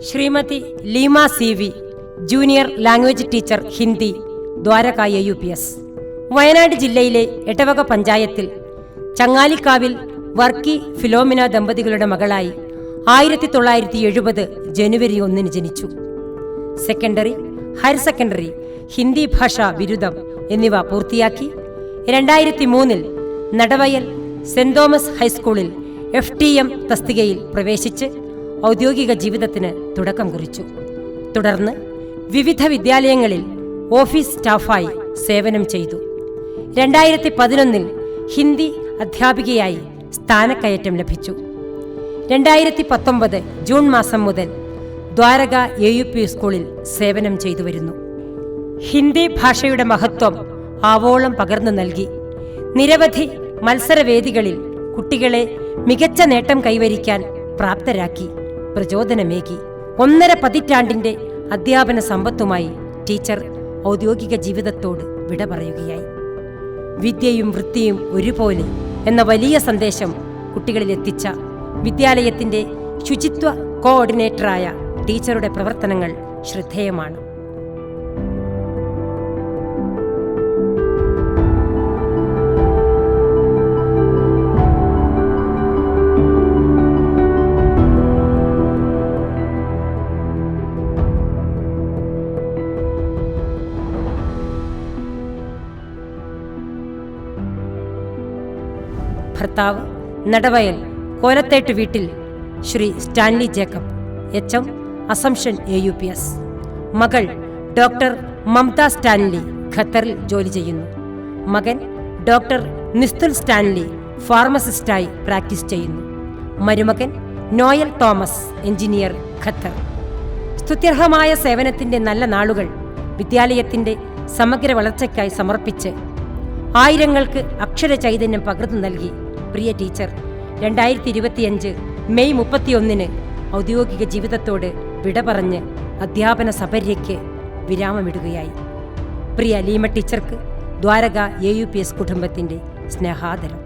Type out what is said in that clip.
Shrimati Leema CV, junior language teacher Hindi, Dwaraka AUPS. Wayanad ജില്ലയിലെ എടവക പഞ്ചായത്തിൽ ചങ്ങാലിക്കാവിൽ Varkey Philomena ദമ്പതികളുടെ മകളായി 1970 ജനുവരി 1 ജനിച്ചു. സെക്കൻഡറി, ഹയർ സെക്കൻഡറി, ഹിന്ദി ഭാഷാ ബിരുദം എന്നിവ പൂർത്തിയാക്കി 2003 നടവയൽ സെന്റ് തോമസ് ഹൈസ്കൂളിൽ FTM തസ്തികയിൽ പ്രവേശിച്ച് ഔദ്യോഗിക ജീവിതത്തിന് തുടക്കം കുറിച്ചു. തുടർന്ന് വിവിധ വിദ്യാലയങ്ങളിൽ ഓഫീസ് സ്റ്റാഫായി സേവനം ചെയ്തു. 2011 ഹിന്ദി അധ്യാപികയായി സ്ഥാനക്കയറ്റം ലഭിച്ചു. 2019 ജൂൺ മാസം മുതൽ ദ്വാരക AUP സ്കൂളിൽ സേവനം ചെയ്തു വരുന്നു. ഹിന്ദി ഭാഷയുടെ മഹത്വം ആവോളം പകർന്നു നൽകി നിരവധി മത്സരവേദികളിൽ കുട്ടികളെ മികച്ച നേട്ടം കൈവരിക്കാൻ പ്രാപ്തരാക്കി പ്രചോദനമേകി 1.5 പതിറ്റാണ്ടിന്റെ അധ്യാപന സമ്പത്തുമായി ടീച്ചർ ഔദ്യോഗിക ജീവിതത്തോട് വിട പറയുകയായി. വിദ്യയും വൃത്തിയും ഒരുപോലെ എന്ന വലിയ സന്ദേശം കുട്ടികളിൽ എത്തിച്ച വിദ്യാലയത്തിന്റെ ശുചിത്വ കോർഡിനേറ്ററായ ടീച്ചറുടെ പ്രവർത്തനങ്ങൾ ശ്രദ്ധേയമാണ്. ഭർത്താവ് നടവയൽ കോലത്തേട്ട് വീട്ടിൽ Shri Stanley Jacob, HM, assumption AUPS. മകൾ ഡോക്ടർ മമത സ്റ്റാൻലി ഖത്തറിൽ ജോലി ചെയ്യുന്നു. മകൻ ഡോക്ടർ നിസ്തുൽ സ്റ്റാൻലി ഫാർമസിസ്റ്റായി പ്രാക്ടീസ് ചെയ്യുന്നു. മരുമകൻ നോയൽ തോമസ്, എഞ്ചിനീയർ, ഖത്തർ. സ്തുത്യർഹമായ സേവനത്തിന്റെ നല്ല നാളുകൾ വിദ്യാലയത്തിന്റെ സമഗ്ര വളർച്ചയ്ക്കായി സമർപ്പിച്ച് ആയിരങ്ങൾക്ക് അക്ഷര ചൈതന്യം പകർന്നു നൽകി പ്രിയ ടീച്ചർ 2025 മെയ് 31 ഔദ്യോഗിക ജീവിതത്തോട് വിട പറഞ്ഞ് അധ്യാപന സപര്യയ്ക്ക് വിരാമമിടുകയായി. പ്രിയ ലീമ ടീച്ചർക്ക് ദ്വാരക AUPS കുടുംബത്തിന്റെ സ്നേഹാദരം.